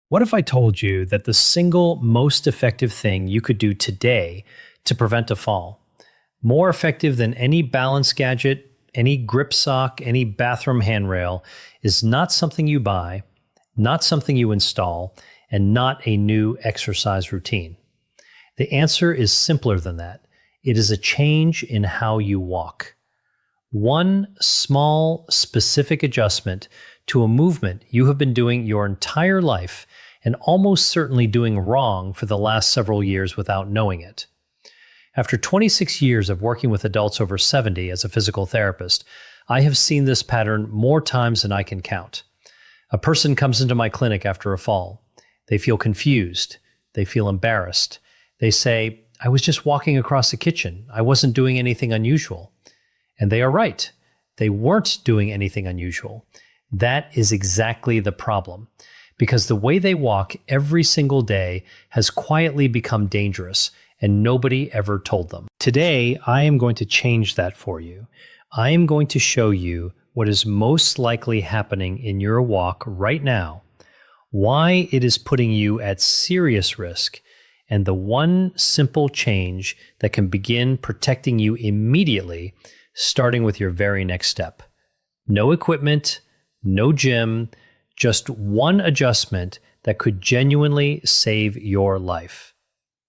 What if I told you that the single most effective thing you could do today to prevent a fall, more effective than any balance gadget, any grip sock, any bathroom handrail, is not something you buy, not something you install, and not a new exercise routine? The answer is simpler than that. It is a change in how you walk. One small, specific adjustment to a movement you have been doing your entire life and almost certainly doing wrong for the last several years without knowing it. After 26 years of working with adults over 70 as a physical therapist, I have seen this pattern more times than I can count. A person comes into my clinic after a fall. They feel confused. They feel embarrassed. They say, "I was just walking across the kitchen. I wasn't doing anything unusual." And they are right. They weren't doing anything unusual. That is exactly the problem, because the way they walk every single day has quietly become dangerous, and nobody ever told them. Today, I am going to change that for you. I am going to show you what is most likely happening in your walk right now, why it is putting you at serious risk, and the one simple change that can begin protecting you immediately, starting with your very next step. No equipment, no gym, just one adjustment that could genuinely save your life.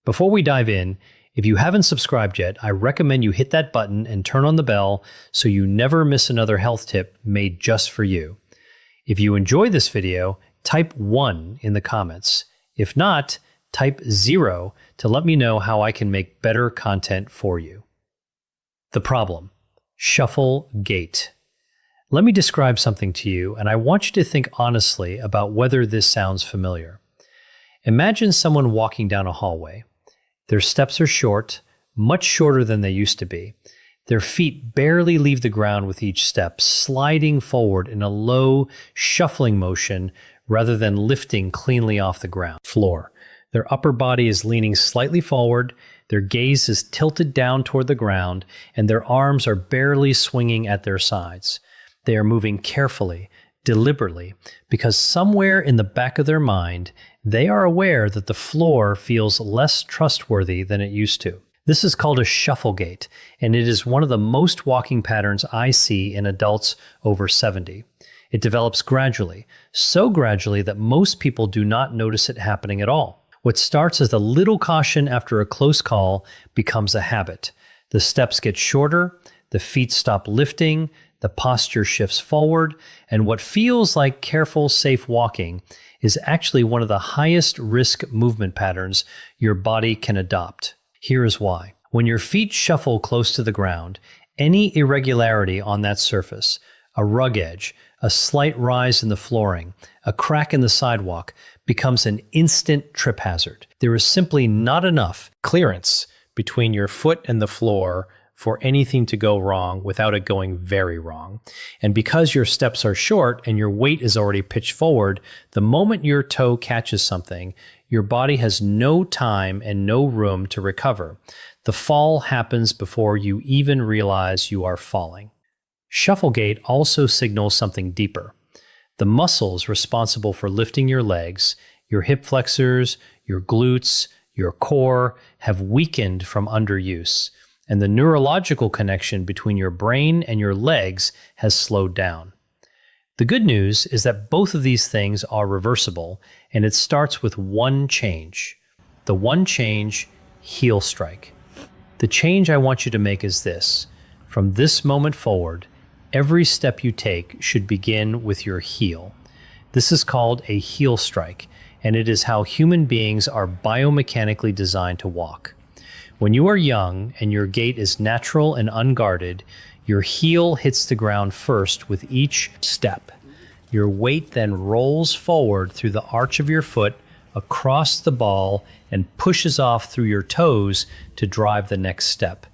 Before we dive in, if you haven't subscribed yet, I recommend you hit that button and turn on the bell so you never miss another health tip made just for you. If you enjoy this video, type 1 in the comments. If not, type 0 to let me know how I can make better content for you. The problem: shuffle gait. Let me describe something to you, and I want you to think honestly about whether this sounds familiar. Imagine someone walking down a hallway. Their steps are short, much shorter than they used to be. Their feet barely leave the ground with each step, sliding forward in a low, shuffling motion rather than lifting cleanly off the ground floor. Their upper body is leaning slightly forward, their gaze is tilted down toward the ground, and their arms are barely swinging at their sides. They are moving carefully, deliberately, because somewhere in the back of their mind, they are aware that the floor feels less trustworthy than it used to. This is called a shuffle gait, and it is one of the most walking patterns I see in adults over 70. It develops gradually, so gradually that most people do not notice it happening at all. What starts as a little caution after a close call becomes a habit. The steps get shorter, the feet stop lifting, the posture shifts forward, and what feels like careful, safe walking is actually one of the highest risk movement patterns your body can adopt. Here is why. When your feet shuffle close to the ground, any irregularity on that surface, a rug edge, a slight rise in the flooring, a crack in the sidewalk, becomes an instant trip hazard. There is simply not enough clearance between your foot and the floor for anything to go wrong without it going very wrong. And because your steps are short and your weight is already pitched forward, the moment your toe catches something, your body has no time and no room to recover. The fall happens before you even realize you are falling. Shuffle gait also signals something deeper. The muscles responsible for lifting your legs, your hip flexors, your glutes, your core, have weakened from underuse, and the neurological connection between your brain and your legs has slowed down. The good news is that both of these things are reversible, and it starts with one change. The one change: heel strike. The change I want you to make is this: from this moment forward, every step you take should begin with your heel. This is called a heel strike, and it is how human beings are biomechanically designed to walk. When you are young and your gait is natural and unguarded, your heel hits the ground first with each step. Your weight then rolls forward through the arch of your foot, across the ball, and pushes off through your toes to drive the next step.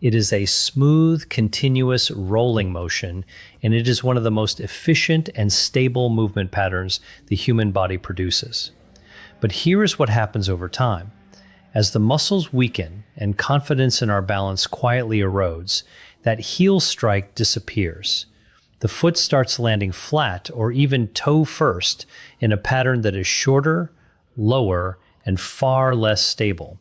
It is a smooth, continuous rolling motion, and it is one of the most efficient and stable movement patterns the human body produces. But here is what happens over time. As the muscles weaken and confidence in our balance quietly erodes, that heel strike disappears. The foot starts landing flat or even toe first in a pattern that is shorter, lower, and far less stable.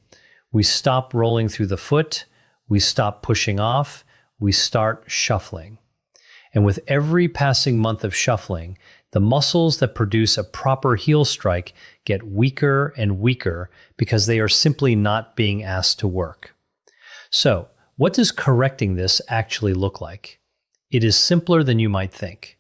We stop rolling through the foot, we stop pushing off, we start shuffling. And with every passing month of shuffling, the muscles that produce a proper heel strike get weaker and weaker because they are simply not being asked to work. So, what does correcting this actually look like? It is simpler than you might think.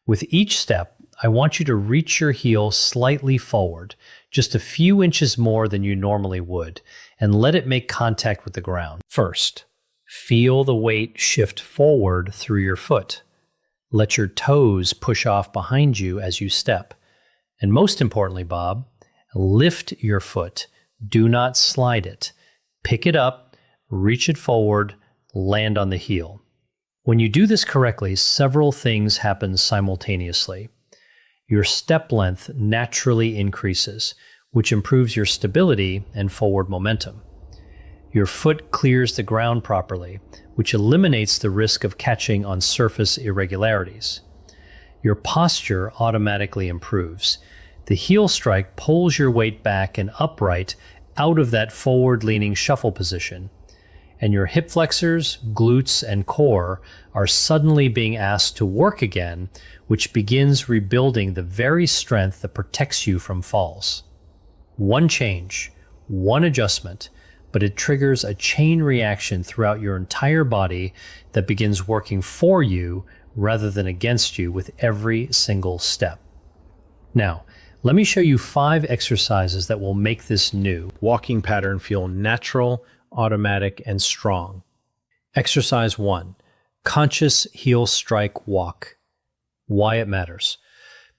With each step, I want you to reach your heel slightly forward, just a few inches more than you normally would, and let it make contact with the ground. First, feel the weight shift forward through your foot. Let your toes push off behind you as you step. And most importantly, Bob, lift your foot. Do not slide it. Pick it up, reach it forward, land on the heel. When you do this correctly, several things happen simultaneously. Your step length naturally increases, which improves your stability and forward momentum. Your foot clears the ground properly, which eliminates the risk of catching on surface irregularities. Your posture automatically improves. The heel strike pulls your weight back and upright out of that forward-leaning shuffle position, and your hip flexors, glutes, and core are suddenly being asked to work again, which begins rebuilding the very strength that protects you from falls. One change, one adjustment, but it triggers a chain reaction throughout your entire body that begins working for you rather than against you with every single step. Now, let me show you 5 exercises that will make this new walking pattern feel natural, automatic, and strong. Exercise 1. Conscious heel strike walk. Why it matters.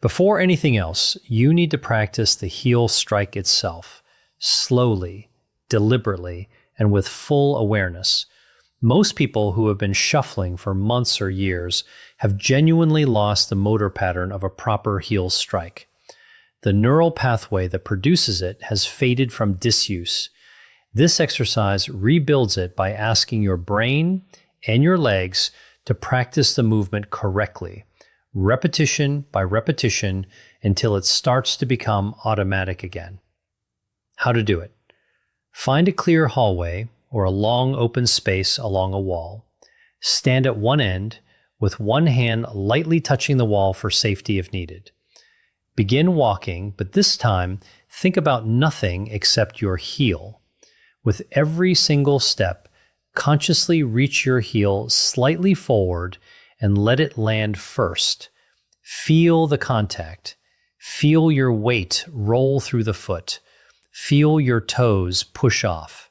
Before anything else, you need to practice the heel strike itself, slowly, deliberately, and with full awareness. Most people who have been shuffling for months or years have genuinely lost the motor pattern of a proper heel strike. The neural pathway that produces it has faded from disuse. This exercise rebuilds it by asking your brain and your legs to practice the movement correctly, repetition by repetition, until it starts to become automatic again. How to do it. Find a clear hallway or a long open space along a wall. Stand at one end with one hand lightly touching the wall for safety if needed. Begin walking, but this time think about nothing except your heel. With every single step, consciously reach your heel slightly forward and let it land first. Feel the contact. Feel your weight roll through the foot. Feel your toes push off.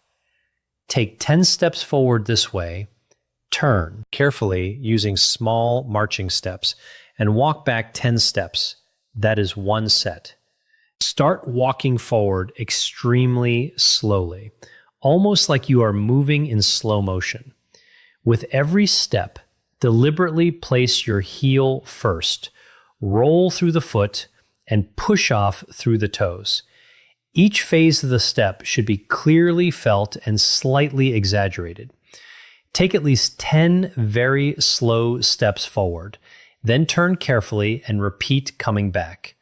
Take 10 steps forward this way, turn carefully using small marching steps, and walk back 10 steps. That is one set. Start walking forward extremely slowly, almost like you are moving in slow motion. With every step, deliberately place your heel first, roll through the foot, and push off through the toes. Each phase of the step should be clearly felt and slightly exaggerated. Take at least 10 very slow steps forward, then turn carefully and repeat coming back.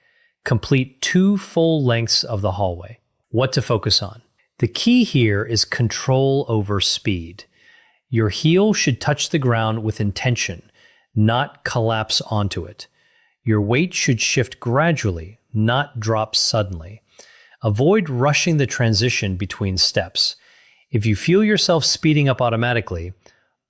Complete 2 full lengths of the hallway. What to focus on? The key here is control over speed. Your heel should touch the ground with intention, not collapse onto it. Your weight should shift gradually, not drop suddenly. Avoid rushing the transition between steps. If you feel yourself speeding up automatically,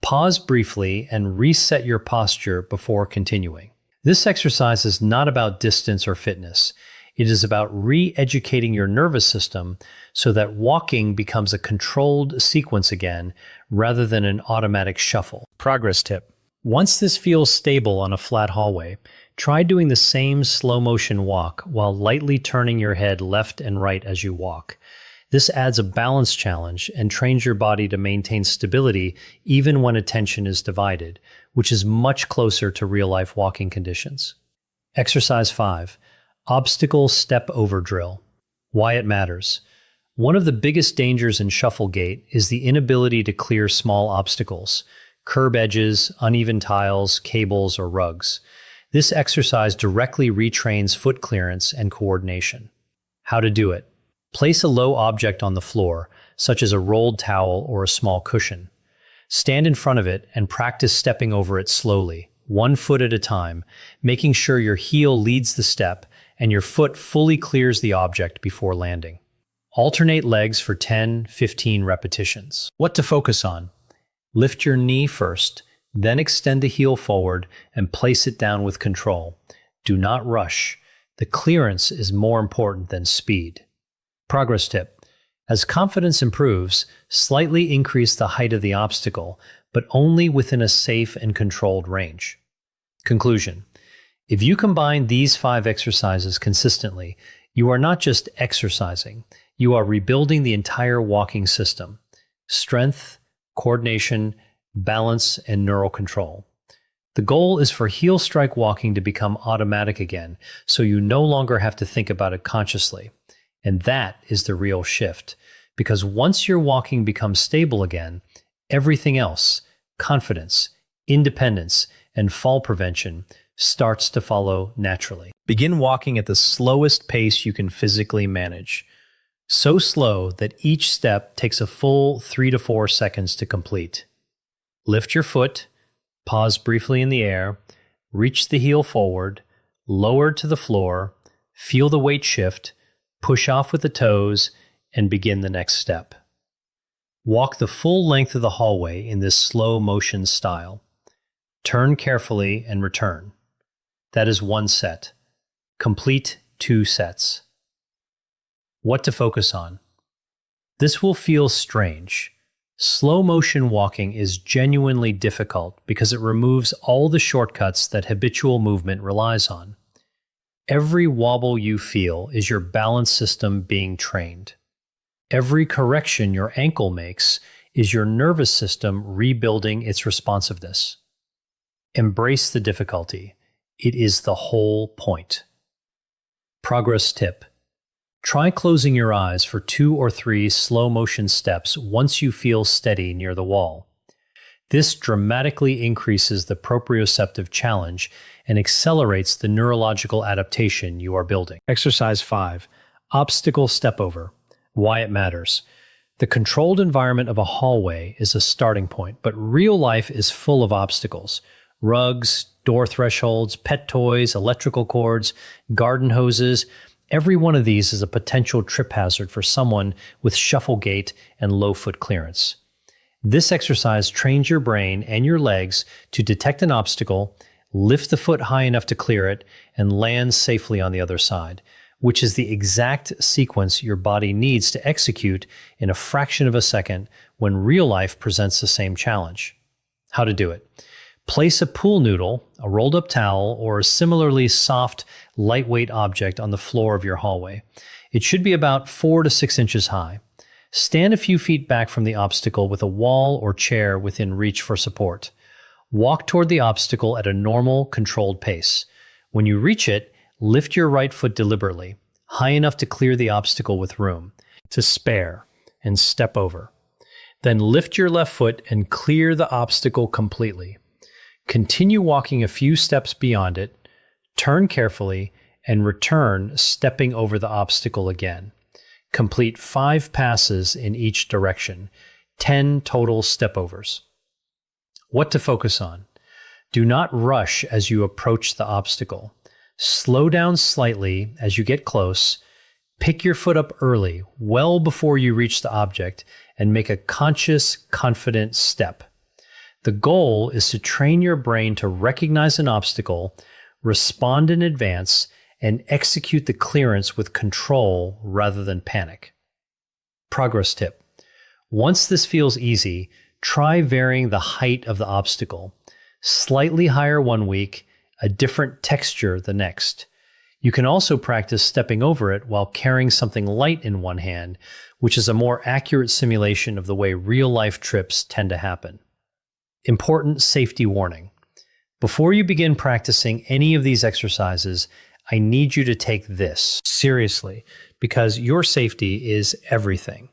pause briefly and reset your posture before continuing. This exercise is not about distance or fitness. It is about re-educating your nervous system so that walking becomes a controlled sequence again rather than an automatic shuffle. Progress tip. Once this feels stable on a flat hallway, try doing the same slow motion walk while lightly turning your head left and right as you walk. This adds a balance challenge and trains your body to maintain stability even when attention is divided, which is much closer to real-life walking conditions. Exercise 5. Obstacle step over drill. Why it matters. One of the biggest dangers in shuffle gait is the inability to clear small obstacles. curb edges, uneven tiles, cables, or rugs. This exercise directly retrains foot clearance and coordination. How to do it. Place a low object on the floor, such as a rolled towel or a small cushion. Stand in front of it and practice stepping over it slowly, 1 foot at a time, making sure your heel leads the step and your foot fully clears the object before landing. Alternate legs for 10-15 repetitions. What to focus on? Lift your knee first, then extend the heel forward and place it down with control. Do not rush. The clearance is more important than speed. Progress tip. As confidence improves, slightly increase the height of the obstacle, but only within a safe and controlled range. Conclusion. If you combine these 5 exercises consistently, you are not just exercising, you are rebuilding the entire walking system. Strength, coordination, balance, and neural control. The goal is for heel strike walking to become automatic again, so you no longer have to think about it consciously. And that is the real shift, because once your walking becomes stable again, everything else, confidence, independence, and fall prevention, starts to follow naturally. Begin walking at the slowest pace you can physically manage. So slow that each step takes a full 3 to 4 seconds to complete. Lift your foot, pause briefly in the air, reach the heel forward, lower to the floor, feel the weight shift, push off with the toes, and begin the next step. Walk the full length of the hallway in this slow motion style. Turn carefully and return. That is 1 set. Complete 2 sets. What to focus on? This will feel strange. Slow motion walking is genuinely difficult because it removes all the shortcuts that habitual movement relies on. Every wobble you feel is your balance system being trained. Every correction your ankle makes is your nervous system rebuilding its responsiveness. Embrace the difficulty. It is the whole point. Progress tip. Try closing your eyes for 2 or 3 slow motion steps once you feel steady near the wall. This dramatically increases the proprioceptive challenge and accelerates the neurological adaptation you are building. Exercise 5. Obstacle step over. Why it matters. The controlled environment of a hallway is a starting point, but real life is full of obstacles. Rugs, door thresholds, pet toys, electrical cords, garden hoses. Every one of these is a potential trip hazard for someone with shuffle gait and low foot clearance. This exercise trains your brain and your legs to detect an obstacle, lift the foot high enough to clear it, and land safely on the other side, which is the exact sequence your body needs to execute in a fraction of a second when real life presents the same challenge. How to do it. Place a pool noodle, a rolled up towel, or a similarly soft, lightweight object on the floor of your hallway. It should be about 4 to 6 inches high. Stand a few feet back from the obstacle with a wall or chair within reach for support. Walk toward the obstacle at a normal, controlled pace. When you reach it, lift your right foot deliberately, high enough to clear the obstacle with room, to spare, and step over. Then lift your left foot and clear the obstacle completely. Continue walking a few steps beyond it, turn carefully, and return, stepping over the obstacle again. Complete 5 passes in each direction, 10 total stepovers. What to focus on? Do not rush as you approach the obstacle. Slow down slightly as you get close, pick your foot up early, well before you reach the object, and make a conscious, confident step. The goal is to train your brain to recognize an obstacle, respond in advance, and execute the clearance with control rather than panic. Progress tip. Once this feels easy, try varying the height of the obstacle. Slightly higher one week, a different texture the next. You can also practice stepping over it while carrying something light in one hand, which is a more accurate simulation of the way real-life trips tend to happen. Important safety warning. Before you begin practicing any of these exercises, I need you to take this seriously because your safety is everything.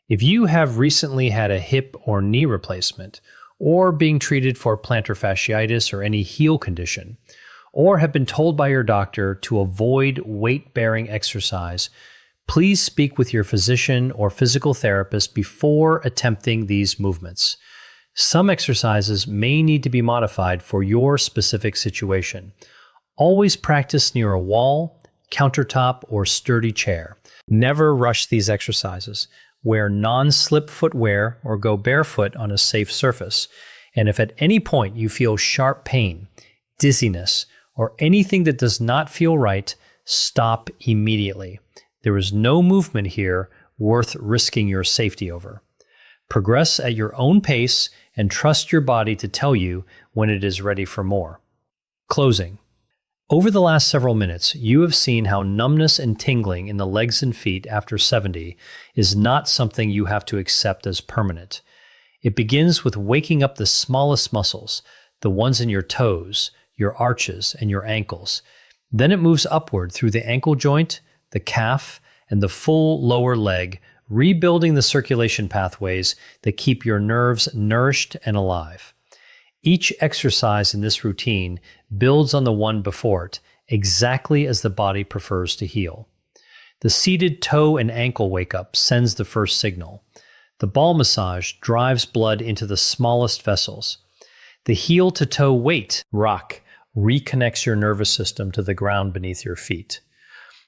If you have recently had a hip or knee replacement, or being treated for plantar fasciitis or any heel condition, or have been told by your doctor to avoid weight-bearing exercise, please speak with your physician or physical therapist before attempting these movements. Some exercises may need to be modified for your specific situation. Always practice near a wall, countertop, or sturdy chair. Never rush these exercises. Wear non-slip footwear or go barefoot on a safe surface. And if at any point you feel sharp pain, dizziness, or anything that does not feel right, stop immediately. There is no movement here worth risking your safety over. Progress at your own pace and trust your body to tell you when it is ready for more. Closing. Over the last several minutes, you have seen how numbness and tingling in the legs and feet after 70 is not something you have to accept as permanent. It begins with waking up the smallest muscles, the ones in your toes, your arches, and your ankles. Then it moves upward through the ankle joint, the calf, and the full lower leg, rebuilding the circulation pathways that keep your nerves nourished and alive. Each exercise in this routine builds on the one before it, exactly as the body prefers to heal. The seated toe and ankle wake-up sends the first signal. The ball massage drives blood into the smallest vessels. The heel-to-toe weight rock reconnects your nervous system to the ground beneath your feet.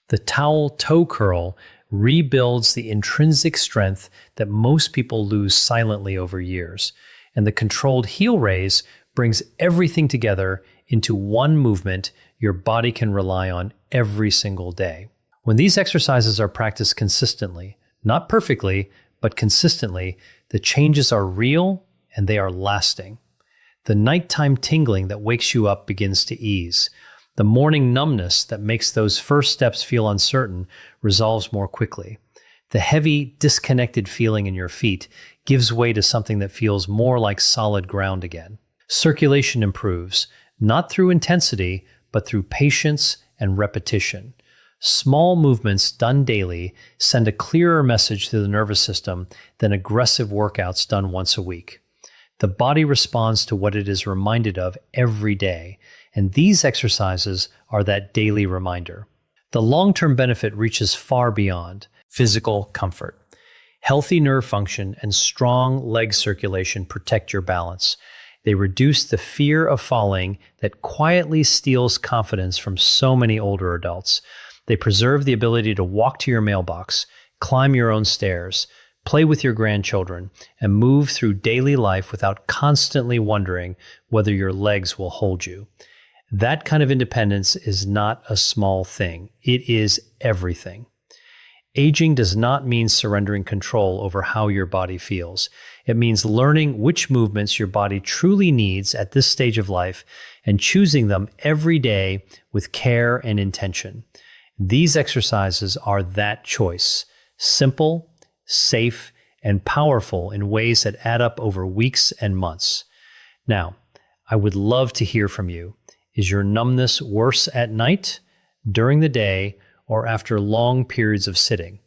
The towel toe curl rebuilds the intrinsic strength that most people lose silently over years. And the controlled heel raise brings everything together into one movement your body can rely on every single day. When these exercises are practiced consistently, not perfectly, but consistently, the changes are real and they are lasting. The nighttime tingling that wakes you up begins to ease. The morning numbness that makes those first steps feel uncertain resolves more quickly. The heavy, disconnected feeling in your feet gives way to something that feels more like solid ground again. Circulation improves, not through intensity, but through patience and repetition. Small movements done daily send a clearer message to the nervous system than aggressive workouts done once a week. The body responds to what it is reminded of every day, and these exercises are that daily reminder. The long-term benefit reaches far beyond physical comfort. Healthy nerve function and strong leg circulation protect your balance. They reduce the fear of falling that quietly steals confidence from so many older adults. They preserve the ability to walk to your mailbox, climb your own stairs, play with your grandchildren, and move through daily life without constantly wondering whether your legs will hold you. That kind of independence is not a small thing. It is everything. Aging does not mean surrendering control over how your body feels. It means learning which movements your body truly needs at this stage of life and choosing them every day with care and intention. These exercises are that choice, simple, safe, and powerful in ways that add up over weeks and months. Now, I would love to hear from you. Is your numbness worse at night, during the day, or after long periods of sitting?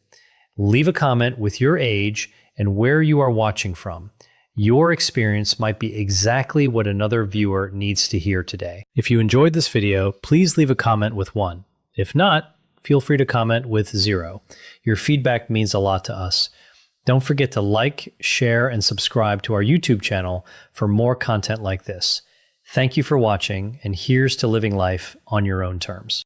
Leave a comment with your age and where you are watching from. Your experience might be exactly what another viewer needs to hear today. If you enjoyed this video, please leave a comment with 1. If not, feel free to comment with 0. Your feedback means a lot to us. Don't forget to like, share, and subscribe to our YouTube channel for more content like this. Thank you for watching, and here's to living life on your own terms.